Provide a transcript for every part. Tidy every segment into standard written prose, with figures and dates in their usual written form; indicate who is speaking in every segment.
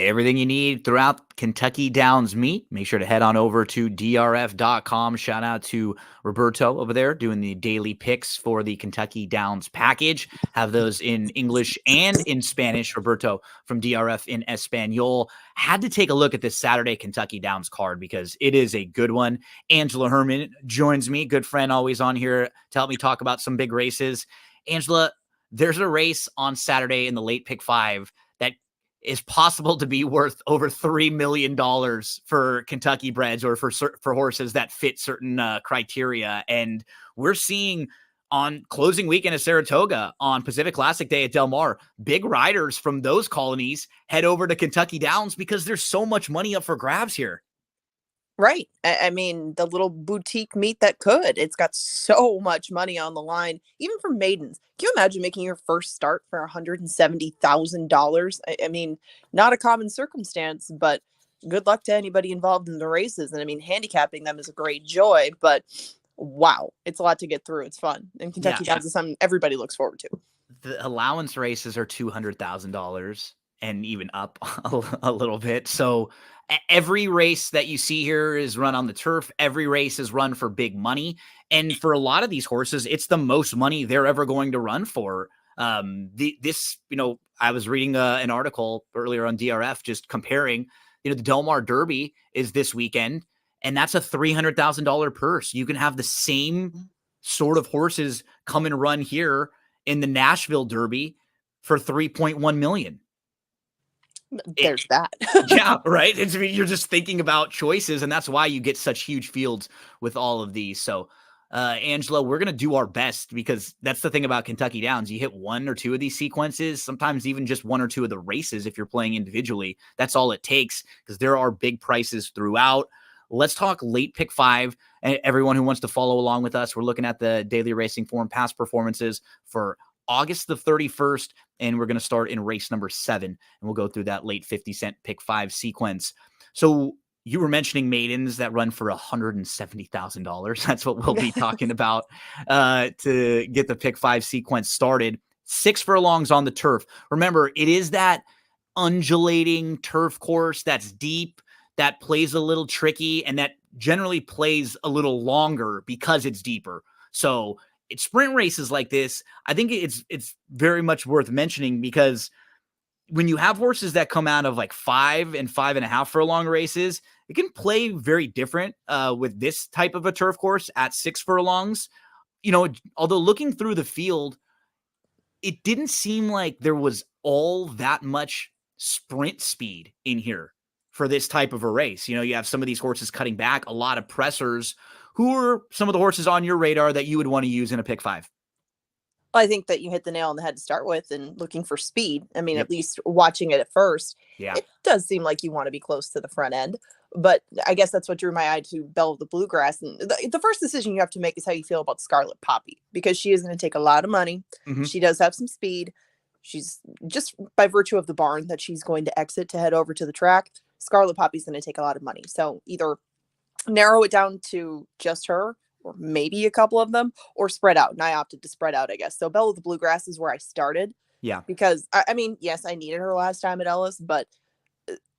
Speaker 1: Everything you need throughout Kentucky Downs meet. Make sure to head on over to drf.com. Shout out to Roberto over there doing the daily picks for the Kentucky Downs package. Have those in English and in Spanish. Roberto from DRF in Espanol. Had to take a look at this Saturday Kentucky Downs card because it is a good one. Angela Hermann joins me, good friend always on here to help me talk about some big races. Angela, there's a race on Saturday in the late pick 5 that is possible to be worth over $3 million for Kentucky breds or for horses that fit certain criteria. And we're seeing on closing weekend at Saratoga, on Pacific Classic Day at Del Mar, big riders from those colonies head over to Kentucky Downs because there's so much money up for grabs here.
Speaker 2: Right. I mean, the little boutique meet that could. It's got so much money on the line, even for maidens. Can you imagine making your first start for $170,000? I mean, not a common circumstance, but good luck to anybody involved in the races. And I mean, handicapping them is a great joy, but wow, it's a lot to get through. It's fun. And Kentucky Downs is something everybody looks forward to.
Speaker 1: The allowance races are $200,000 and even up a little bit. So every race that you see here is run on the turf. Every race is run for big money. And for a lot of these horses, it's the most money they're ever going to run for. I was reading an article earlier on DRF just comparing, the Del Mar Derby is this weekend, and that's a $300,000 purse. You can have the same sort of horses come and run here in the Nashville Derby for $3.1 million.
Speaker 2: There's that.
Speaker 1: Yeah, right. You're just thinking about choices, and that's why you get such huge fields with all of these. So, Angela, we're going to do our best because that's the thing about Kentucky Downs. You hit one or two of these sequences, sometimes even just one or two of the races if you're playing individually. That's all it takes because there are big prices throughout. Let's talk late pick 5. Everyone who wants to follow along with us, we're looking at the Daily Racing Form past performances for August the 31st, and we're going to start in race number 7, and we'll go through that late 50-cent pick 5 sequence. So you were mentioning maidens that run for $170,000. That's what we'll be talking about to get the pick 5 sequence started. 6 furlongs on the turf. Remember, it is that undulating turf course that's deep, that plays a little tricky, and that generally plays a little longer because it's deeper. So it's sprint races like this, I think it's very much worth mentioning because when you have horses that come out of like 5 and 5.5 furlong races, it can play very different with this type of a turf course at 6 furlongs. Although looking through the field, it didn't seem like there was all that much sprint speed in here for this type of a race. You have some of these horses cutting back, a lot of pressers. Who are some of the horses on your radar that you would want to use in a pick 5?
Speaker 2: I think that you hit the nail on the head to start with and looking for speed. I mean, At least watching it at first, It does seem like you want to be close to the front end. But I guess that's what drew my eye to Belle of the Bluegrass. And the first decision you have to make is how you feel about Scarlet Poppy, because she is going to take a lot of money. Mm-hmm. She does have some speed. She's just by virtue of the barn that she's going to exit to head over to the track. Scarlet Poppy's going to take a lot of money. So either narrow it down to just her, or maybe a couple of them, or spread out. And I opted to spread out, I guess. So Belle of the Bluegrass is where I started.
Speaker 1: Yeah.
Speaker 2: Because, I mean, yes, I needed her last time at Ellis, but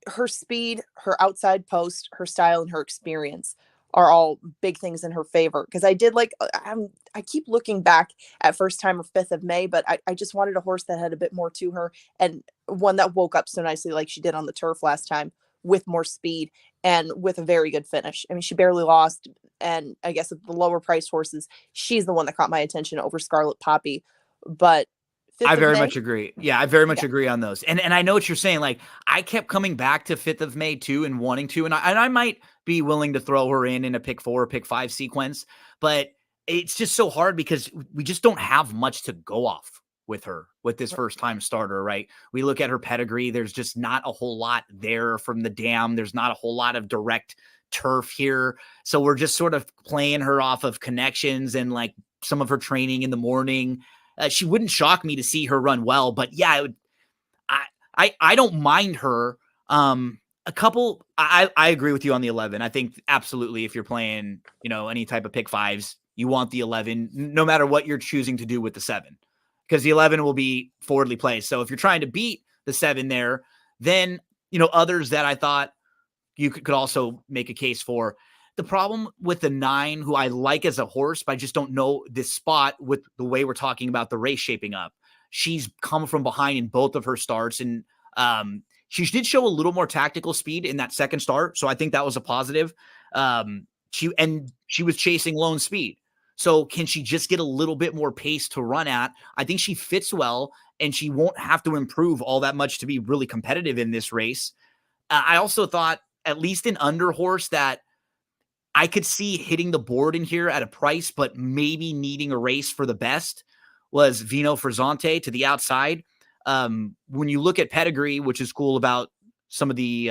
Speaker 2: her speed, her outside post, her style, and her experience are all big things in her favor. Because I did I keep looking back at First Time or 5th of May, but I just wanted a horse that had a bit more to her, and one that woke up so nicely like she did on the turf last time, with more speed and with a very good finish. I mean, she barely lost. And I guess of the lower priced horses, she's the one that caught my attention over Scarlet Poppy. But
Speaker 1: I very much agree. Yeah, I very much agree on those. And I know what you're saying. Like, I kept coming back to 5th of May too and wanting to, and I might be willing to throw her in a pick 4 or pick 5 sequence, but it's just so hard because we just don't have much to go off with her, with this first time starter, right? We look at her pedigree. There's just not a whole lot there from the dam. There's not a whole lot of direct turf here. So we're just sort of playing her off of connections and like some of her training in the morning. She wouldn't shock me to see her run well, but yeah, I don't mind her. I agree with you on the 11. I think absolutely if you're playing, any type of pick 5s, you want the 11, no matter what you're choosing to do with the 7, because the 11 will be forwardly placed. So if you're trying to beat the 7 there, then others that I thought you could also make a case for. The problem with the 9, who I like as a horse, but I just don't know this spot with the way we're talking about the race shaping up. She's come from behind in both of her starts, and she did show a little more tactical speed in that second start, so I think that was a positive. She was chasing lone speed. So can she just get a little bit more pace to run at? I think she fits well, and she won't have to improve all that much to be really competitive in this race. I also thought, at least an under horse that I could see hitting the board in here at a price, but maybe needing a race for the best, was Vino Frizzante to the outside. When you look at pedigree, which is cool about some of the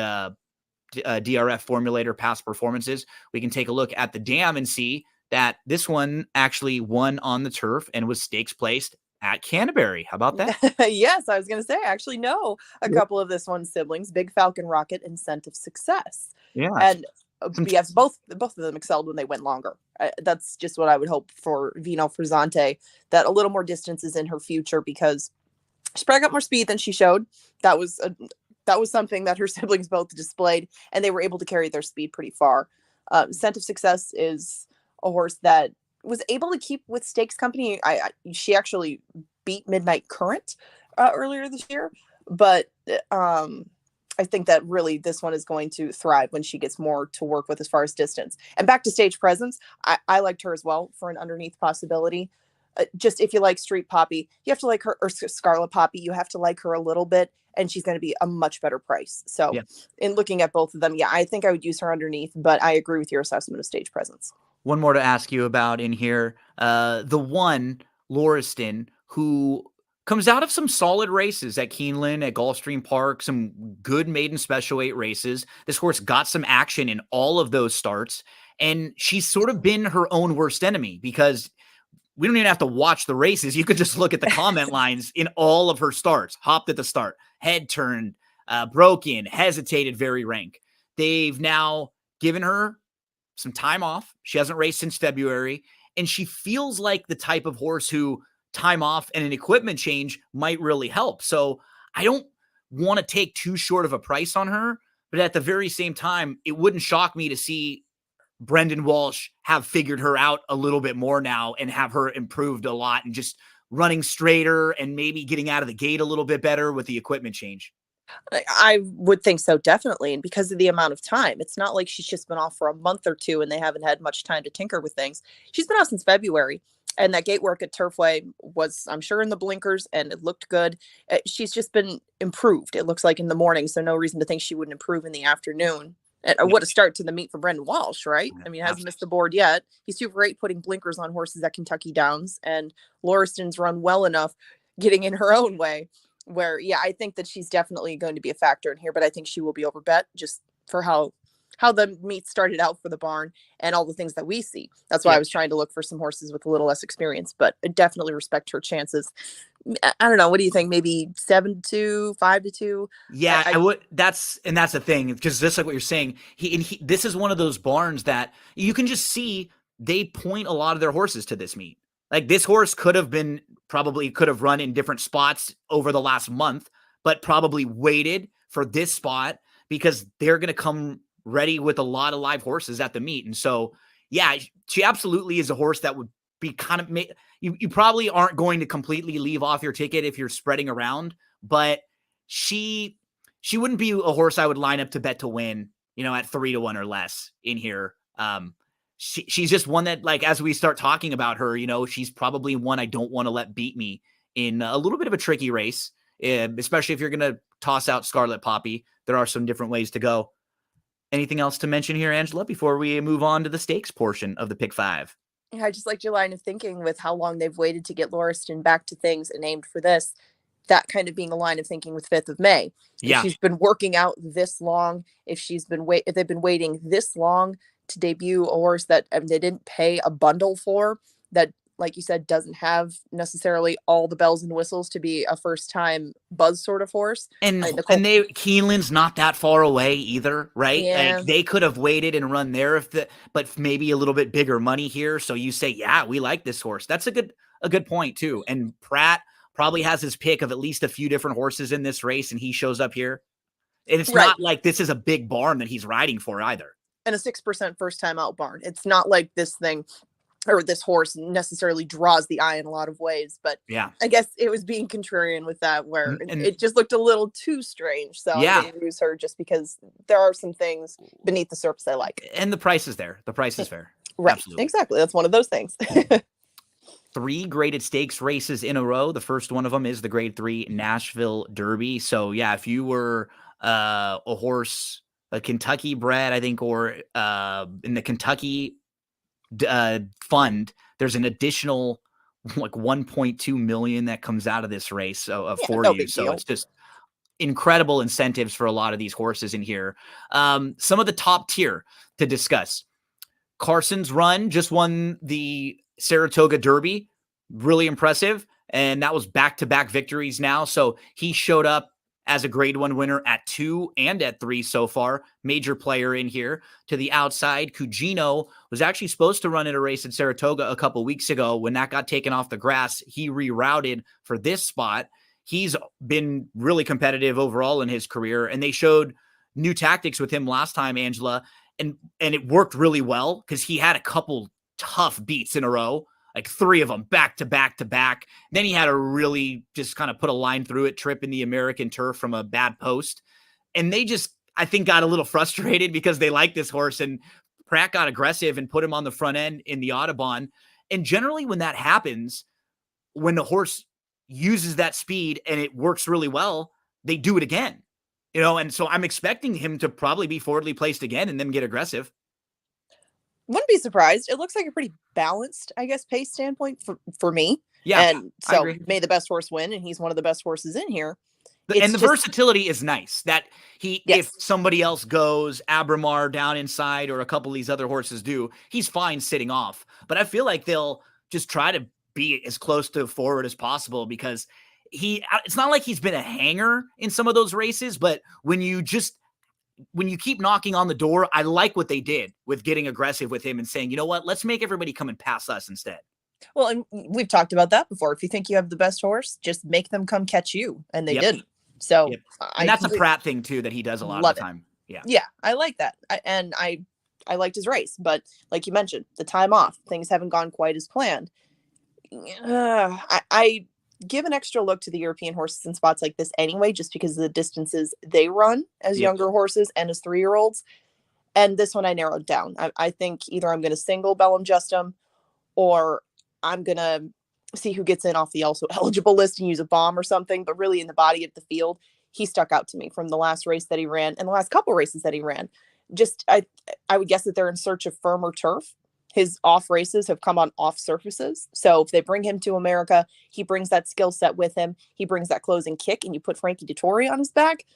Speaker 1: DRF formulator past performances, we can take a look at the dam and see that this one actually won on the turf and was stakes placed at Canterbury. How about that?
Speaker 2: Yes, I was going to say, I actually know a couple of this one's siblings, Big Falcon Rocket and Scent of Success.
Speaker 1: Yeah.
Speaker 2: And yes, both of them excelled when they went longer. That's just what I would hope for Vino Frizzante, that a little more distance is in her future, because she's probably got more speed than she showed. That was something that her siblings both displayed, and they were able to carry their speed pretty far. Scent of Success is a horse that was able to keep with stakes company. She actually beat Midnight Current earlier this year, but I think that really this one is going to thrive when she gets more to work with as far as distance. And back to stage presence, I liked her as well for an underneath possibility. Just if you like Street Poppy, you have to like her, or Scarlet Poppy, you have to like her a little bit, and she's going to be a much better price. So in looking at both of them, I think I would use her underneath, but I agree with your assessment of stage presence.
Speaker 1: One more to ask you about in here. The one, Lauriston, who comes out of some solid races at Keeneland, at Gulfstream Park, some good maiden special weight races. This horse got some action in all of those starts, and she's sort of been her own worst enemy, because we don't even have to watch the races. You could just look at the comment lines in all of her starts. Hopped at the start, head turned, broken, hesitated, very rank. They've now given her some time off. She hasn't raced since February, and she feels like the type of horse who time off and an equipment change might really help. So I don't want to take too short of a price on her, but at the very same time, it wouldn't shock me to see Brendan Walsh have figured her out a little bit more now and have her improved a lot and just running straighter and maybe getting out of the gate a little bit better with the equipment change.
Speaker 2: I would think so, definitely. And because of the amount of time, it's not like she's just been off for a month or two and they haven't had much time to tinker with things. She's been out since February. And that gate work at Turfway was, I'm sure, in the blinkers, and it looked good. She's just been improved, it looks like, in the morning. So no reason to think she wouldn't improve in the afternoon. And what a start to the meet for Brendan Walsh, right? I mean, hasn't missed the board yet. He's super great putting blinkers on horses at Kentucky Downs. And Lauriston's run well enough, getting in her own way, where, I think that she's definitely going to be a factor in here. But I think she will be overbet just for how the meet started out for the barn and all the things that we see. That's why I was trying to look for some horses with a little less experience, but I definitely respect her chances. I don't know. What do you think? Maybe 7-2, 5-2?
Speaker 1: Yeah, I would. That's the thing, because just like what you're saying, this is one of those barns that you can just see they point a lot of their horses to this meet. Like, this horse could have run in different spots over the last month, but probably waited for this spot because they're going to come ready with a lot of live horses at the meet. And so, she absolutely is a horse that would be kind of, you probably aren't going to completely leave off your ticket if you're spreading around, but she wouldn't be a horse I would line up to bet to win, at 3-1 or less in here. She's just one that, like, as we start talking about her, she's probably one I don't want to let beat me in a little bit of a tricky race, especially if you're going to toss out Scarlet Poppy. There are some different ways to go. Anything else to mention here, Angela, before we move on to the stakes portion of the Pick 5?
Speaker 2: I just liked your line of thinking with how long they've waited to get Lauriston back to things and aimed for this. That kind of being a line of thinking with 5th of May. If she's been working out this long, if they've been waiting this long to debut a horse that they didn't pay a bundle for, that, like you said, doesn't have necessarily all the bells and whistles to be a first-time buzz sort of horse.
Speaker 1: And Keeneland's not that far away either, right?
Speaker 2: Yeah.
Speaker 1: Like, they could have waited and run there but maybe a little bit bigger money here. So you say, we like this horse. That's a good point too. And Pratt probably has his pick of at least a few different horses in this race, and he shows up here. And it's
Speaker 2: Right.
Speaker 1: not like this is a big barn that he's riding for either.
Speaker 2: And a 6% first time out barn. It's not like this thing or this horse necessarily draws the eye in a lot of ways, but
Speaker 1: Yeah.
Speaker 2: I guess it was being contrarian with that where
Speaker 1: And
Speaker 2: it just looked a little too strange. So
Speaker 1: yeah.
Speaker 2: I'm going to use her just because there are some things beneath the surface I like.
Speaker 1: And the price is there. The price is fair.
Speaker 2: Right.
Speaker 1: Absolutely.
Speaker 2: Exactly. That's one of those things.
Speaker 1: 3 graded stakes races in a row. The first one of them is the Grade 3 Nashville Derby. So yeah, if you were a horse, a Kentucky bred, I think, or in the Kentucky fund, there's an additional like 1.2 million that comes out of this race for you. So it's just incredible incentives for a lot of these horses in here. Some of the top tier to discuss. Carson's Run just won the Saratoga Derby. Really impressive. And that was back-to-back victories now. So he showed up as a Grade 1 winner at 2 and at 3 so far. Major player in here. To the outside, Cugino was actually supposed to run in a race at Saratoga a couple weeks ago. When that got taken off the grass, he rerouted for this spot. He's been really competitive overall in his career, and they showed new tactics with him last time, Angela, and it worked really well because he had a couple tough beats in a row, like 3 of them back to back to back. Then he had a really just kind of put a line through it trip in the American turf from a bad post. And they just, I think, got a little frustrated because they like this horse, and Pratt got aggressive and put him on the front end in the Audubon. And generally when that happens, when the horse uses that speed and it works really well, they do it again. And so I'm expecting him to probably be forwardly placed again and then get aggressive.
Speaker 2: Wouldn't be surprised. It looks like a pretty balanced, I guess, pace standpoint for me.
Speaker 1: Yeah.
Speaker 2: And so may the best horse win, and he's one of the best horses in here.
Speaker 1: And the versatility is nice that if somebody else goes, Abramar down inside, or a couple of these other horses do, he's fine sitting off. But I feel like they'll just try to be as close to forward as possible because it's not like he's been a hanger in some of those races, but when you keep knocking on the door, I like what they did with getting aggressive with him and saying, you know what, let's make everybody come and pass us instead.
Speaker 2: Well, and we've talked about that before. If you think you have the best horse, just make them come catch you. And they didn't. So
Speaker 1: and that's a Pratt thing too, that he does a lot of the time.
Speaker 2: Yeah. I like that. I liked his race, but like you mentioned, the time off, things haven't gone quite as planned. I give an extra look to the European horses in spots like this anyway, just because of the distances they run as younger horses and as 3-year-olds. And this one I narrowed down. I think either I'm going to single Bellum Justum, or I'm going to see who gets in off the also eligible list and use a bomb or something. But really in the body of the field, he stuck out to me from the last race that he ran and the last couple races that he ran. Just, I would guess that they're in search of firmer turf. His off races have come on off surfaces. So if they bring him to America, he brings that skill set with him. He brings that closing kick, and you put Frankie Dettori on his back,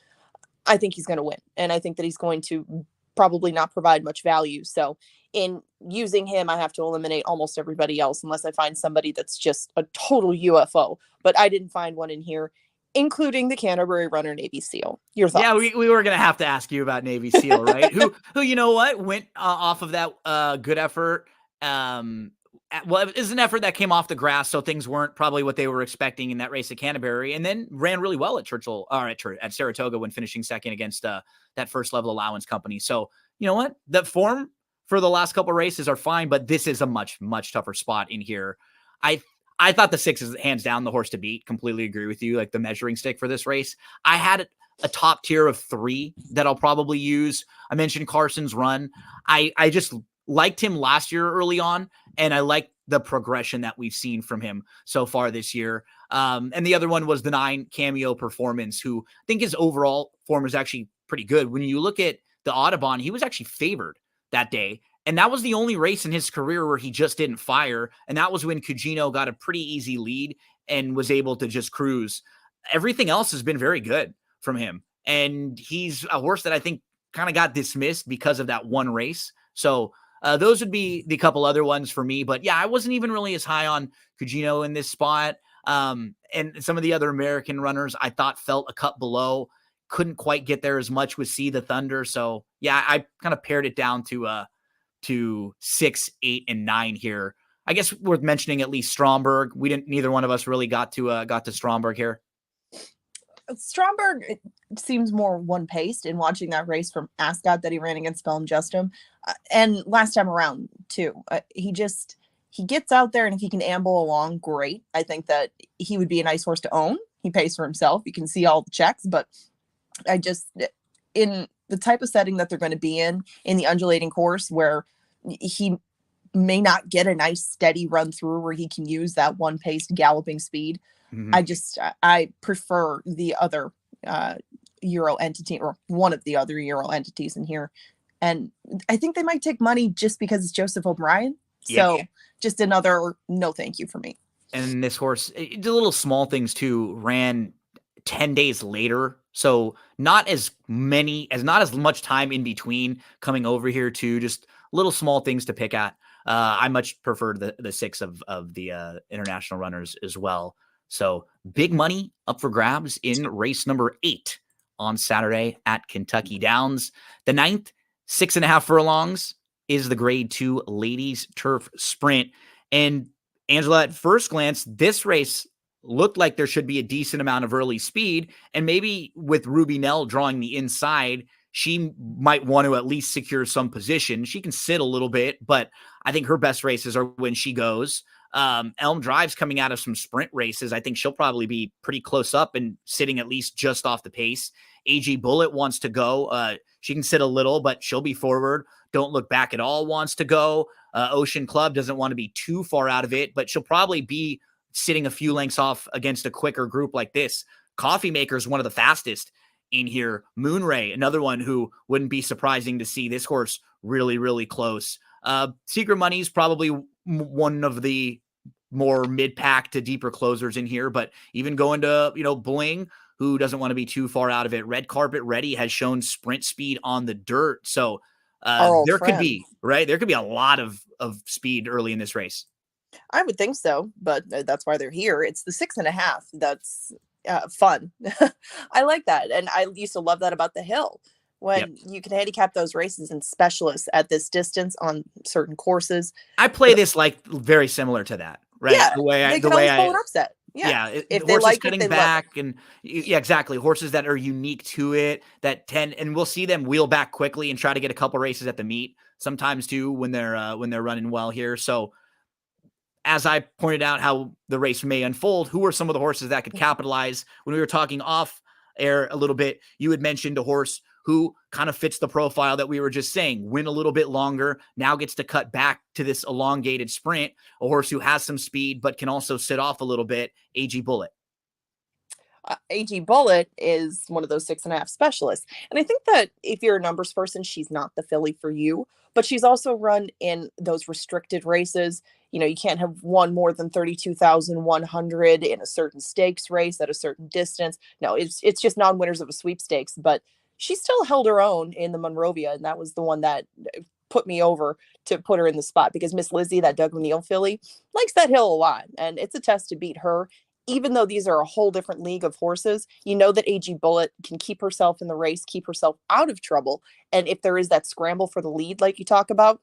Speaker 2: I think he's going to win. And I think that he's going to probably not provide much value. So in using him, I have to eliminate almost everybody else unless I find somebody that's just a total UFO. But I didn't find one in here, including the Canterbury Runner Navy SEAL. Your thoughts?
Speaker 1: Yeah, we were going to have to ask you about Navy SEAL, right? who you know what, went off of that good effort. Well, it was an effort that came off the grass, so things weren't probably what they were expecting in that race at Canterbury, and then ran really well at at Saratoga when finishing second against that first level allowance company. So you know what, the form for the last couple of races are fine, but this is a much, much tougher spot in here. I thought the 6 is hands down the horse to beat. Completely agree with you. Like the measuring stick for this race, I had a top tier of 3 that I'll probably use. I mentioned Carson's Run. I just liked him last year early on, and I like the progression that we've seen from him so far this year. And the other one was the 9 Cameo Performance, who I think his overall form is actually pretty good. When you look at the Audubon, he was actually favored that day. And that was the only race in his career where he just didn't fire. And that was when Cugino got a pretty easy lead and was able to just cruise. Everything else has been very good from him. And he's a horse that I think kind of got dismissed because of that one race. So those would be the couple other ones for me. But yeah, I wasn't even really as high on Cugino in this spot. And some of the other American runners I thought felt a cut below. Couldn't quite get there as much with See the Thunder. So yeah, I kind of pared it down to 6, 8, and 9 here. I guess worth mentioning at least Stromberg. Neither one of us really got to Stromberg here.
Speaker 2: Stromberg seems more one-paced in watching that race from Ascot that he ran against Bellum Justum, and last time around too. He gets out there, and if he can amble along, great. I think that he would be a nice horse to own. He pays for himself. You can see all the checks, but I just, in the type of setting that they're going to be in the undulating course, where he may not get a nice steady run through where he can use that one-paced galloping speed. I prefer the other Euro entity, or one of the other Euro entities in here. And I think they might take money just because it's Joseph O'Brien. So just another no thank you for me.
Speaker 1: And this horse, the little small things too, ran 10 days later. So not as much time in between coming over here too, just little small things to pick at. I much prefer the 6 of the international runners as well. So big money up for grabs in race number 8 on Saturday at Kentucky Downs. The 9th, 6.5 furlongs, is the Grade 2 Ladies Turf Sprint. And Angela, at first glance, this race looked like there should be a decent amount of early speed. And maybe with Ruby Nell drawing the inside, she might want to at least secure some position. She can sit a little bit, but I think her best races are when she goes. Elm Drive's coming out of some sprint races. I think she'll probably be pretty close up and sitting at least just off the pace. AG Bullet wants to go. She can sit a little, but she'll be forward. Don't Look Back at All wants to go. Ocean Club doesn't want to be too far out of it, but she'll probably be sitting a few lengths off against a quicker group like this. Coffee Maker is one of the fastest in here. Moonray, another one who wouldn't be surprising to see this horse really, really close. Secret Money's probably one of the more mid-pack to deeper closers in here, but even going to, Bling, who doesn't want to be too far out of it. Red Carpet Ready has shown sprint speed on the dirt. So there could be a lot of speed early in this race.
Speaker 2: I would think so, but that's why they're here. It's the 6.5. That's fun. I like that. And I used to love that about the Hill, when you can handicap those races and specialists at this distance on certain courses.
Speaker 1: I play this like very similar to that, right?
Speaker 2: Yeah, they can always pull an upset. Yeah,
Speaker 1: if they like cutting back, and exactly, horses that are unique to it that tend, and we'll see them wheel back quickly and try to get a couple races at the meet sometimes too when they're running well here. So as I pointed out how the race may unfold, who are some of the horses that could capitalize? When we were talking off air a little bit, you had mentioned a horse who kind of fits the profile that we were just saying, win a little bit longer, now gets to cut back to this elongated sprint, a horse who has some speed but can also sit off a little bit, AG Bullet.
Speaker 2: AG Bullet is one of those 6.5 specialists. And I think that if you're a numbers person, she's not the filly for you, but she's also run in those restricted races. You can't have won more than 32,100 in a certain stakes race at a certain distance. No, it's just non-winners of a sweepstakes, but she still held her own in the Monrovia. And that was the one that put me over to put her in the spot, because Miss Lizzie, that Doug O'Neill filly, likes that hill a lot. And it's a test to beat her. Even though these are a whole different league of horses, that AG Bullet can keep herself in the race, keep herself out of trouble. And if there is that scramble for the lead, like you talk about,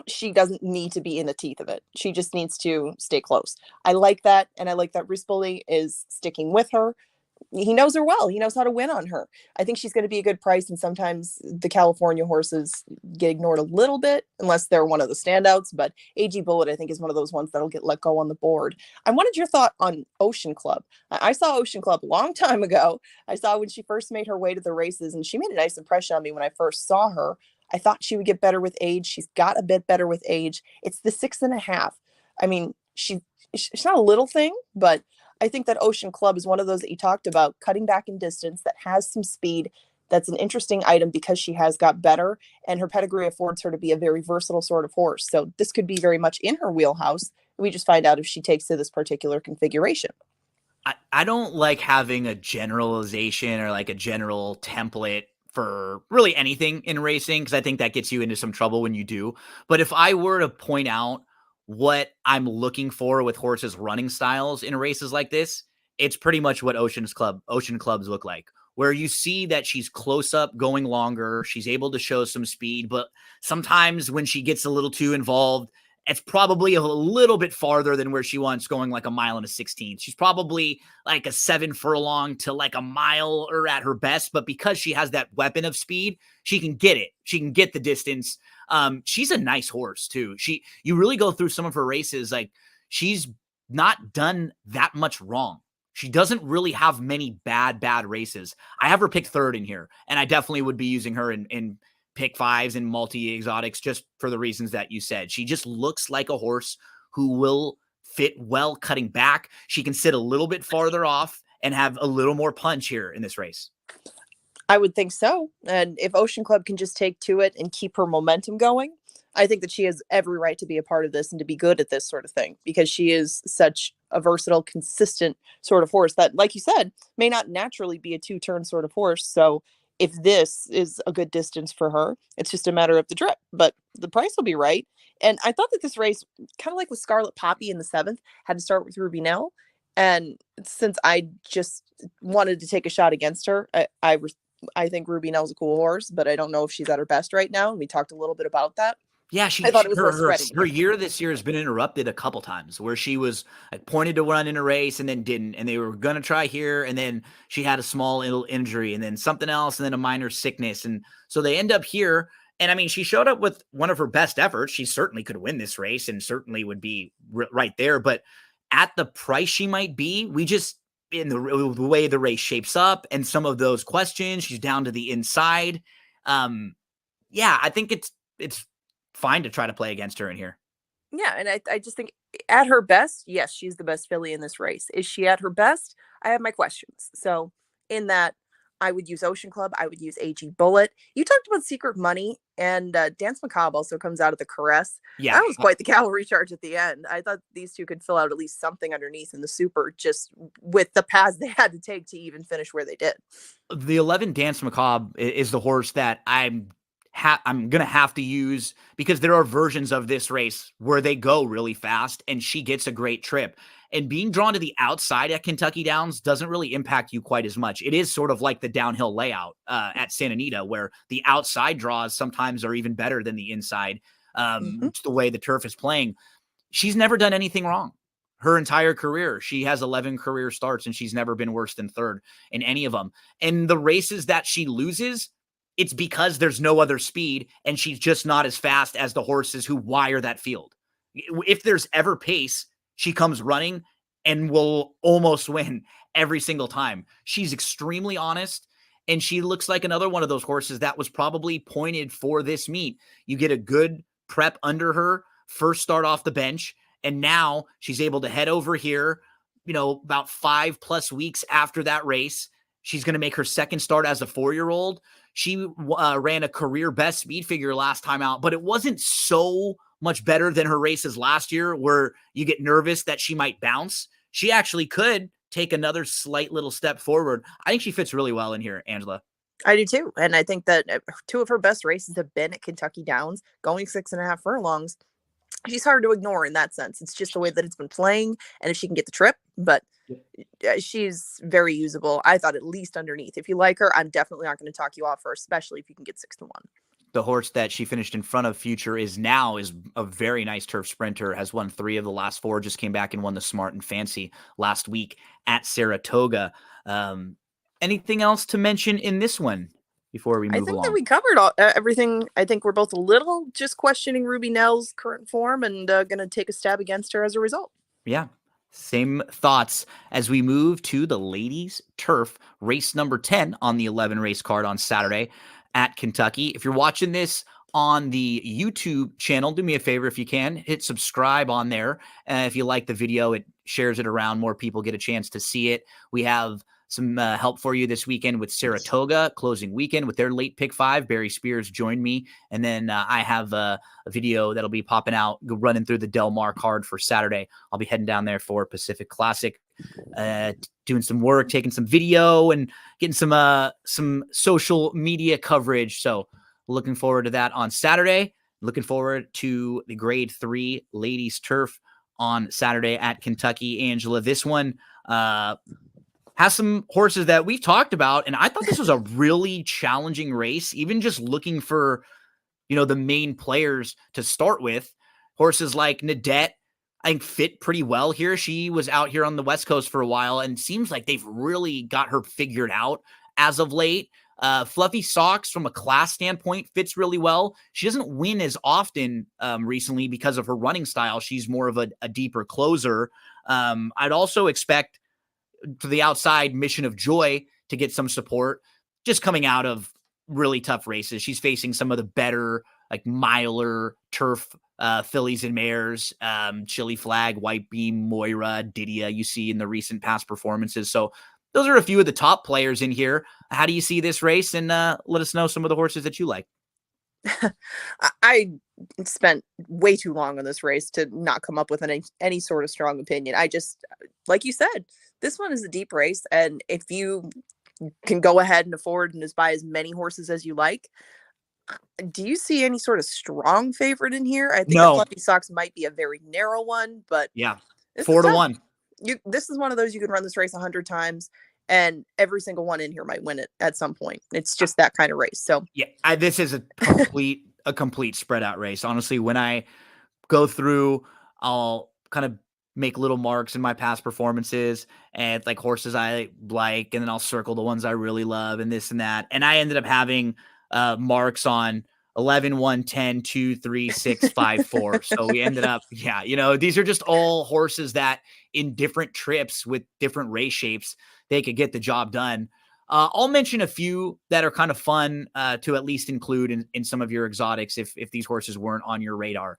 Speaker 2: she doesn't need to be in the teeth of it. She just needs to stay close. I like that. And I like that Rispoli is sticking with her. He knows her well. He knows how to win on her. I think she's going to be a good price. And sometimes the California horses get ignored a little bit unless they're one of the standouts. But AG Bullet, I think, is one of those ones that'll get let go on the board. I wanted your thought on Ocean Club. I saw Ocean Club a long time ago. I saw when she first made her way to the races, and she made a nice impression on me when I first saw her. I thought she would get better with age. She's got a bit better with age. It's the 6.5. I mean, she's not a little thing, but I think that Ocean Club is one of those that you talked about, cutting back in distance, that has some speed. That's an interesting item because she has got better, and her pedigree affords her to be a very versatile sort of horse. So this could be very much in her wheelhouse. We just find out if she takes to this particular configuration.
Speaker 1: I don't like having a generalization or like a general template for really anything in racing, because I think that gets you into some trouble when you do. But if I were to point out what I'm looking for with horses' running styles in races like this, it's pretty much what Ocean Clubs look like, where you see that she's close up going longer. She's able to show some speed, but sometimes when she gets a little too involved it's probably a little bit farther than where she wants, going like a mile and a 16th. She's probably like a 7 furlong to like a mile or at her best, but because she has that weapon of speed, she can get it. She can get the distance. She's a nice horse too. You really go through some of her races, like she's not done that much wrong. She doesn't really have many bad races. I have her pick third in here, and I definitely would be using her in pick fives and multi-exotics just for the reasons that you said. She just looks like a horse who will fit well cutting back. She can sit a little bit farther off and have a little more punch here in this race.
Speaker 2: I would think so. And if Ocean Club can just take to it and keep her momentum going, I think that she has every right to be a part of this and to be good at this sort of thing, because she is such a versatile, consistent sort of horse that, like you said, may not naturally be a 2-turn sort of horse. So if this is a good distance for her, it's just a matter of the drip, but the price will be right. And I thought that this race, kind of like with Scarlet Poppy in the 7th, had to start with Ruby Nell. And since I just wanted to take a shot against her, I think Ruby Nell's a cool horse, but I don't know if she's at her best right now. And we talked a little bit about that.
Speaker 1: Yeah,
Speaker 2: I thought it was
Speaker 1: her year this year has been interrupted a couple times where she was like pointed to run in a race and then didn't, and they were going to try here, and then she had a small little injury and then something else and then a minor sickness, and so they end up here. And I mean, she showed up with one of her best efforts. She certainly could win this race and certainly would be right there, but at the price she might be, we just, in the way the race shapes up and some of those questions, she's down to the inside. Yeah, I think it's fine to try to play against her in here.
Speaker 2: Yeah, and I just think at her best, yes, she's the best filly in this race. Is she at her best? I have my questions. So in that, I would use Ocean Club. I would use AG Bullet. You talked about Secret Money, and Dance Macabre also comes out of the Caress.
Speaker 1: Yeah.
Speaker 2: That was quite the cavalry charge at the end. I thought these two could fill out at least something underneath in the Super, just with the paths they had to take to even finish where they did.
Speaker 1: The 11 Dance Macabre is the horse that I'm going to have to use, because there are versions of this race where they go really fast and she gets a great trip. And being drawn to the outside at Kentucky Downs doesn't really impact you quite as much. It is sort of like the downhill layout at Santa Anita, where the outside draws sometimes are even better than the inside. It's the way the turf is playing. She's never done anything wrong. Her entire career, she has 11 career starts and she's never been worse than third in any of them. And the races that she loses, it's because there's no other speed and she's just not as fast as the horses who wire that field. If there's ever pace, she comes running and will almost win every single time. She's extremely honest, and she looks like another one of those horses that was probably pointed for this meet. You get a good prep under her, first start off the bench, and now she's able to head over here, about 5+ weeks after that race. She's going to make her second start as a 4-year-old. She ran a career best speed figure last time out, but it wasn't so much better than her races last year where you get nervous that she might bounce. She actually could take another slight little step forward. I think she fits really well in here, Angela.
Speaker 2: I do too. And I think that 2 of her best races have been at Kentucky Downs, going 6.5 furlongs. She's hard to ignore in that sense. It's just the way that it's been playing, and if she can get the trip, but she's very usable. I thought at least underneath. If you like her, I'm definitely not going to talk you off her, especially if you can get 6-1.
Speaker 1: The horse that she finished in front of Future is a very nice turf sprinter, has won 3 of the last 4, just came back and won the Smart and Fancy last week at Saratoga. Anything else to mention in this one before we move along?
Speaker 2: I think that we covered everything. I think we're both a little just questioning Ruby Nell's current form and going to take a stab against her as a result.
Speaker 1: Yeah. Same thoughts as we move to the ladies turf race number 10 on the 11 race card on Saturday at Kentucky. If you're watching this on the YouTube channel, do me a favor if you can, hit subscribe on there. If you like the video, it shares it around, more people get a chance to see it. We have some help for you this weekend with Saratoga closing weekend with their late pick 5. Barry Spears joined me, and then I have a video that'll be popping out running through the Del Mar card for Saturday. I'll be heading down there for Pacific Classic, doing some work, taking some video, and getting some social media coverage. So looking forward to that on Saturday. Looking forward to the Grade 3 ladies turf on Saturday at Kentucky. Angela, this one has some horses that we've talked about, and I thought this was a really challenging race, even just looking for, the main players to start with. Horses like Nadette, I think, fit pretty well here. She was out here on the West Coast for a while and seems like they've really got her figured out as of late. Fluffy Socks, from a class standpoint, fits really well. She doesn't win as often recently because of her running style. She's more of a deeper closer. I'd also expect to the outside Mission of Joy to get some support, just coming out of really tough races. She's facing some of the better, like, miler turf fillies and mares, Chili Flag, White Beam, Moira, Didia, you see in the recent past performances. So those are a few of the top players in here. How do you see this race? And let us know some of the horses that you like.
Speaker 2: I spent way too long on this race to not come up with any sort of strong opinion. I just, like you said, this one is a deep race. And if you can go ahead and afford and just buy as many horses as you like, do you see any sort of strong favorite in here? I think the Fluffy Socks might be a very narrow one, but
Speaker 1: yeah, 4-1.
Speaker 2: This is one of those you can run this race 100 times and every single one in here might win it at some point. It's just that kind of race. So
Speaker 1: yeah, this is a complete spread out race. Honestly, when I go through, I'll kind of make little marks in my past performances and like horses I like, and then I'll circle the ones I really love and this and that. And I ended up having marks on 11, 1, 10, 2, 3, 6, 5, 4. So we ended up, these are just all horses that in different trips with different race shapes, they could get the job done. I'll mention a few that are kind of fun to at least include in some of your exotics if these horses weren't on your radar.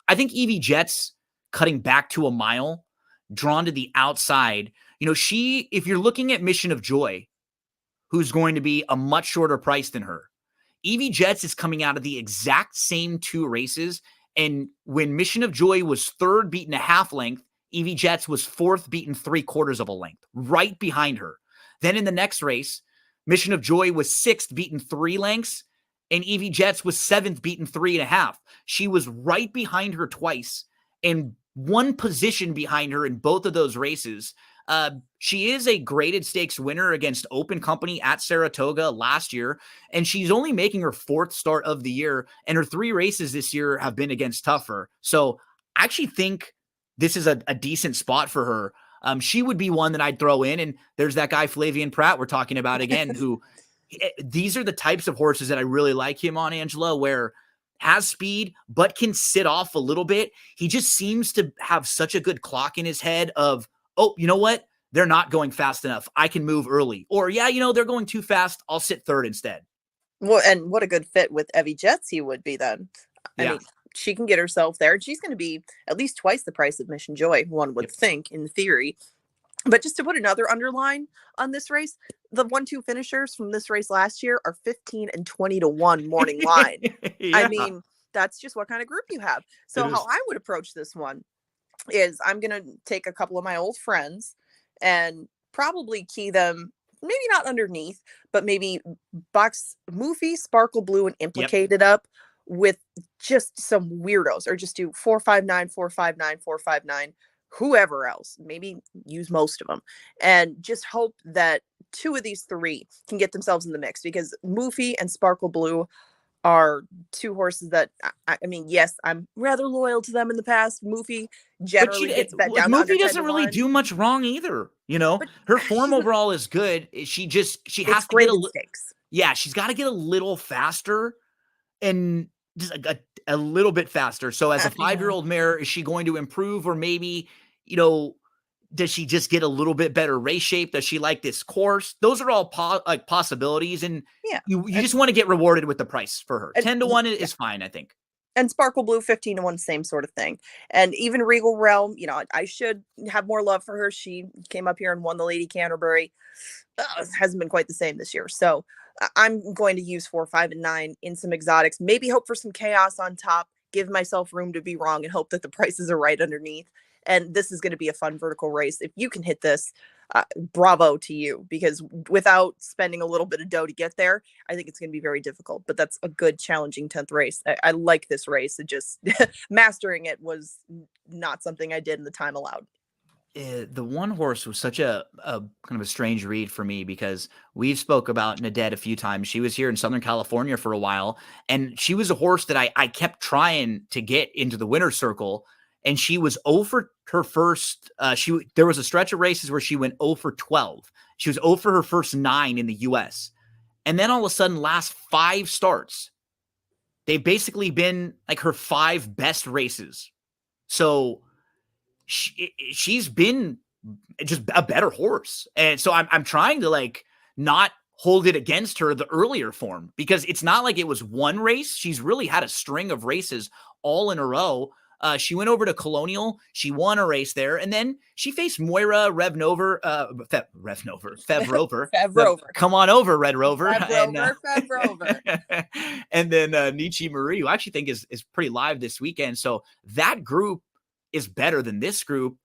Speaker 1: I think Evie Jets cutting back to a mile, drawn to the outside. If you're looking at Mission of Joy, who's going to be a much shorter price than her, Evie Jets is coming out of the exact same two races. And when Mission of Joy was third, beaten a half length, Evie Jets was fourth, beaten 3/4 of a length, right behind her. Then in the next race, Mission of Joy was sixth, beaten 3 lengths, and Evie Jets was seventh, beaten 3.5. She was right behind her twice and one position behind her in both of those races. She is a graded stakes winner against Open Company at Saratoga last year, and she's only making her 4th start of the year, and her 3 races this year have been against tougher. So I actually think this is a decent spot for her. She would be one that I'd throw in, and there's that guy Flavian Pratt we're talking about again, who these are the types of horses that I really like him on, Angela, where has speed, but can sit off a little bit. He just seems to have such a good clock in his head of, oh, you know what? They're not going fast enough. I can move early. Or, they're going too fast. I'll sit third instead.
Speaker 2: Well, and what a good fit with Evie Jets he would be then. I mean, she can get herself there. And she's going to be at least twice the price of Mission Joy, one would think, in theory. But just to put another underline on this race, the 1-2 finishers from this race last year are 15 and 20 to 1 morning line. I mean, that's just what kind of group you have. So how I would approach this one is I'm going to take a couple of my old friends and probably key them, maybe not underneath, but maybe box Moofy, Sparkle Blue, and Implicated up with just some weirdos, or just do 459, 459, 459. Whoever else, maybe use most of them, and just hope that 2 of these 3 can get themselves in the mix, because Moofy and Sparkle Blue are 2 horses that I mean, yes, I'm rather loyal to them in the past. Moofy generally gets bet down.
Speaker 1: Moofy doesn't really do much wrong either. Her form overall is good. She has to get
Speaker 2: stakes.
Speaker 1: Yeah, she's got to get a little faster, and just a little bit faster. So as a 5-year-old mare, is she going to improve, or maybe, does she just get a little bit better race shape? Does she like this course? Those are all possibilities. And you just want to get rewarded with the price for her. 10 to 1 is fine, I think.
Speaker 2: And Sparkle Blue, 15 to 1, same sort of thing. And even Regal Realm, I should have more love for her. She came up here and won the Lady Canterbury. Hasn't been quite the same this year. So I'm going to use 4, 5, and 9 in some exotics. Maybe hope for some chaos on top. Give myself room to be wrong and hope that the prices are right underneath. And this is going to be a fun vertical race. If you can hit this, bravo to you, because without spending a little bit of dough to get there, I think it's going to be very difficult. But that's a good, challenging 10th race. I like this race. It just mastering it was not something I did in the time allowed.
Speaker 1: the one horse was such a kind of a strange read for me because we've spoke about Nadet a few times. She was here in Southern California for a while, and she was a horse that I kept trying to get into the winner's circle, and she was 0 for her first. There was a stretch of races where she went 0 for 12. She was 0 for her first 9 in the U.S. And then all of a sudden, last 5 starts, they've basically been like her 5 best races. So she's been just a better horse. And so I'm trying to like not hold it against her the earlier form, because it's not like it was one race. She's really had a string of races all in a row. She went over to Colonial. She won a race there, and then she faced Moira Revnover, Fev Rover. Come on over, Red Rover.
Speaker 2: Fev Rover.
Speaker 1: And then Nietzsche Marie, who I actually think is pretty live this weekend. So that group is better than this group.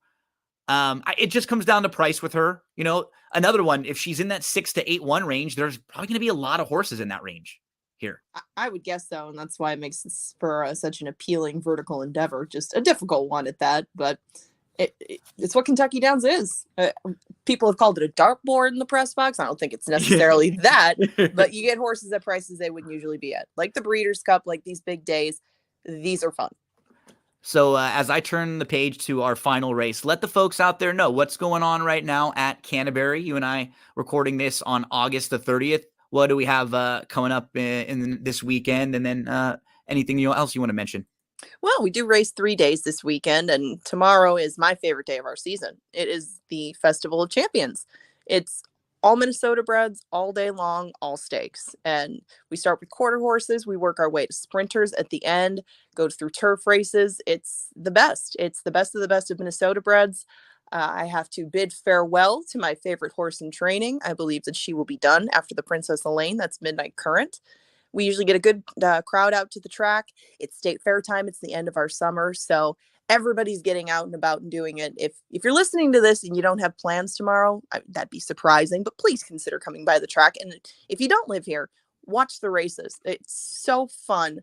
Speaker 1: It just comes down to price with her. You know, another one, if she's in that 6 to 8-1 range, there's probably going to be a lot of horses in that range here.
Speaker 2: I would guess so, and that's why it makes this for such an appealing vertical endeavor. Just a difficult one at that, but it's what Kentucky Downs is. People have called it a dartboard in the press box. I don't think it's necessarily that, but you get horses at prices they wouldn't usually be at, like the Breeders' Cup, like these big days. These are fun.
Speaker 1: So as I turn the page to our final race, let the folks out there know what's going on right now at Canterbury. You and I recording this on August the 30th. What do we have coming up in this weekend? And then anything else you want to mention?
Speaker 2: Well, we do race 3 days this weekend, and tomorrow is my favorite day of our season. It is the Festival of Champions. It's all Minnesota breds, all day long, all stakes. And we start with quarter horses. We work our way to sprinters at the end, go through turf races. It's the best. It's the best of the best of Minnesota breds. I have to bid farewell to my favorite horse in training. I believe that she will be done after the Princess Elaine. That's Midnight Current. We usually get a good crowd out to the track. It's state fair time. It's the end of our summer. So everybody's getting out and about and doing it. If you're listening to this and you don't have plans tomorrow, that'd be surprising, but please consider coming by the track. And if you don't live here, watch the races. It's so fun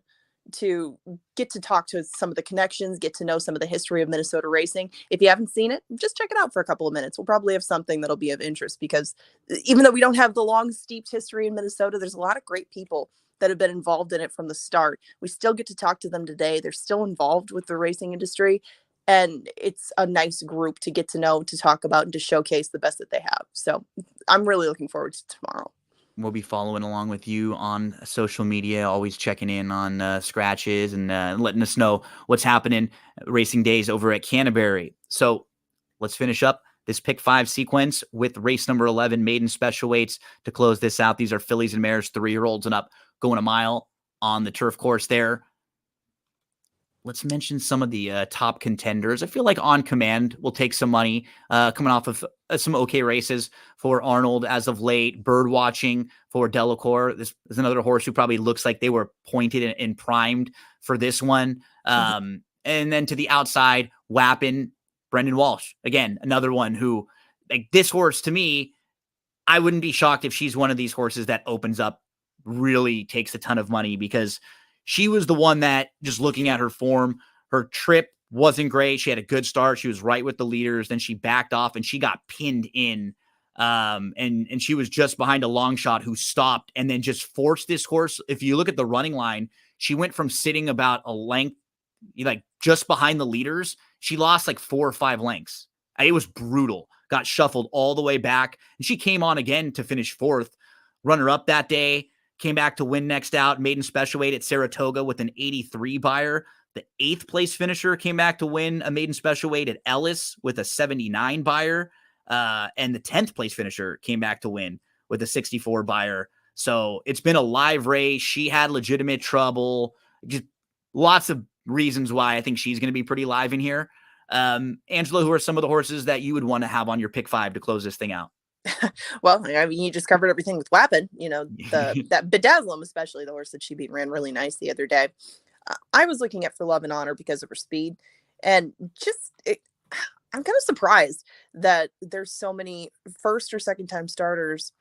Speaker 2: to get to talk to some of the connections, get to know some of the history of Minnesota racing. If you haven't seen it, just check it out for a couple of minutes. We'll probably have something that'll be of interest, because even though we don't have the long, steeped history in Minnesota, there's a lot of great people that have been involved in it from the start. We still get to talk to them today. They're still involved with the racing industry, and it's a nice group to get to know, to talk about, and to showcase the best that they have. So I'm really looking forward to tomorrow.
Speaker 1: We'll be following along with you on social media, always checking in on scratches and letting us know what's happening racing days over at Canterbury. So let's finish up this pick 5 sequence with race number 11, maiden special weights, to close this out. These are fillies and mares, 3-year-olds and up, going a mile on the turf course there. Let's mention some of the top contenders. I feel like On Command will take some money coming off of some okay races for Arnold as of late. Bird Watching for Delacour. This is another horse who probably looks like they were pointed and primed for this one. And then to the outside, Wappin, Brendan Walsh. Again, another one who, like, this horse to me, I wouldn't be shocked if she's one of these horses that opens up, really takes a ton of money, because she was the one that, just looking at her form, her trip wasn't great. She had a good start. She was right with the leaders. Then she backed off and she got pinned in. And she was just behind a long shot who stopped and then just forced this horse. If you look at the running line, she went from sitting about a length, like just behind the leaders. She lost like 4 or 5 lengths. It was brutal. Got shuffled all the way back. And she came on again to finish 4th. Runner up that day. Came back to win next out, maiden special weight at Saratoga with an 83 buyer. The 8th place finisher came back to win a maiden special weight at Ellis with a 79 buyer. And the 10th place finisher came back to win with a 64 buyer. So it's been a live race. She had legitimate trouble. Just lots of reasons why I think she's going to be pretty live in here. Angela, who are some of the horses that you would want to have on your pick 5 to close this thing out?
Speaker 2: Well, I mean, you just covered everything with Wappin. You know, that Bedazzlem, especially the horse that she beat, ran really nice the other day. I was looking at For Love and Honor because of her speed, and I'm kind of surprised that there's so many first or second time starters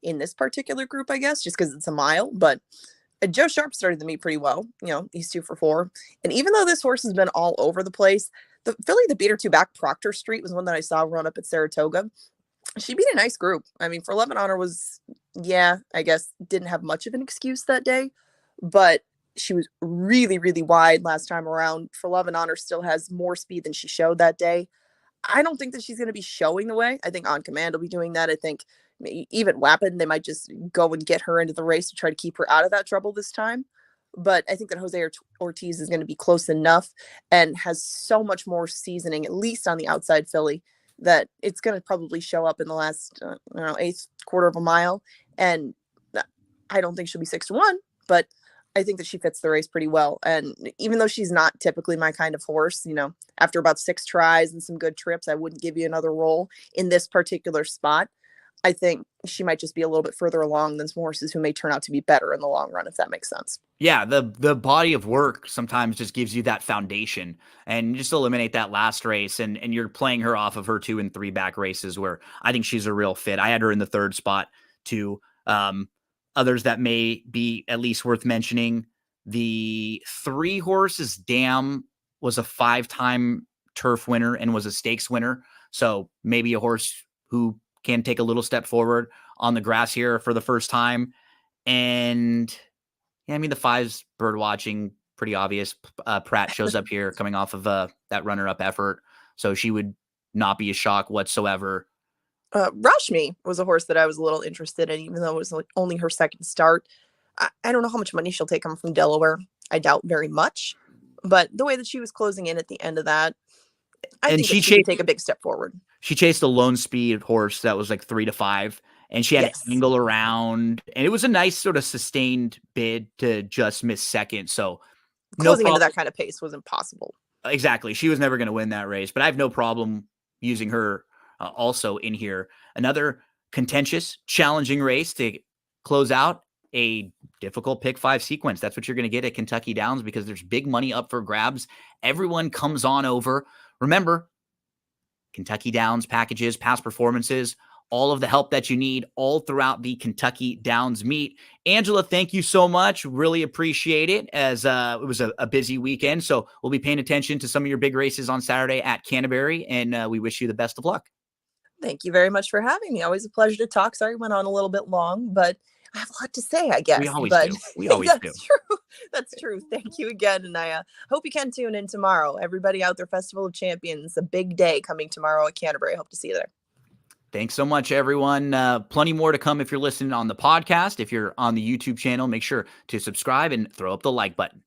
Speaker 2: in this particular group, I guess, just because it's a mile. But Joe Sharp started the meet pretty well. You know, he's 2 for 4. And even though this horse has been all over the place, The filly that beat her 2 back, Proctor Street, was one that I saw run up at Saratoga. She beat a nice group. I mean, for 11 Honor was, yeah, I guess didn't have much of an excuse that day, but she was really, really wide last time around. For 11 Honor still has more speed than she showed that day. I don't think that she's going to be showing the way. I think On Command will be doing that. I think even Wappin, they might just go and get her into the race to try to keep her out of that trouble this time. But I think that Jose Ortiz is going to be close enough and has so much more seasoning, at least on the outside filly, that it's going to probably show up in the last, I don't know, eighth quarter of a mile. And I don't think she'll be 6-1, but I think that she fits the race pretty well. And even though she's not typically my kind of horse, after about 6 tries and some good trips, I wouldn't give you another roll in this particular spot. I think she might just be a little bit further along than some horses who may turn out to be better in the long run, if that makes sense.
Speaker 1: Yeah, the body of work sometimes just gives you that foundation, and just eliminate that last race, and you're playing her off of her 2 and 3 back races where I think she's a real fit. I had her in the 3rd spot too. Others that may be at least worth mentioning, the 3 horses Dam was a 5-time turf winner and was a stakes winner. So maybe a horse who can take a little step forward on the grass here for the first time. And yeah, I mean, the 5's bird watching, pretty obvious. Pratt shows up here coming off of that runner-up effort. So she would not be a shock whatsoever.
Speaker 2: Rashmi was a horse that I was a little interested in, even though it was only her 2nd start. I don't know how much money she'll take from Delaware. I doubt very much. But the way that she was closing in at the end of that, I think she could take a big step forward.
Speaker 1: She chased a lone speed horse that was like 3-5, and she had an angle around, and it was a nice sort of sustained bid to just miss 2nd. So
Speaker 2: closing into that kind of pace was impossible.
Speaker 1: Exactly. She was never going to win that race, but I have no problem using her also in here. Another contentious, challenging race to close out a difficult pick 5 sequence. That's what you're going to get at Kentucky Downs because there's big money up for grabs. Everyone comes on over. Remember, Kentucky Downs packages, past performances, all of the help that you need all throughout the Kentucky Downs meet. Angela, thank you so much. Really appreciate it, as it was a busy weekend. So we'll be paying attention to some of your big races on Saturday at Canterbury, and we wish you the best of luck.
Speaker 2: Thank you very much for having me. Always a pleasure to talk. Sorry, went on a little bit long, but I have a lot to say, I guess.
Speaker 1: We always do. We always do.
Speaker 2: True. That's true. Thank you again. And I hope you can tune in tomorrow. Everybody out there, Festival of Champions, a big day coming tomorrow at Canterbury. I hope to see you there.
Speaker 1: Thanks so much, everyone. Plenty more to come if you're listening on the podcast. If you're on the YouTube channel, make sure to subscribe and throw up the like button.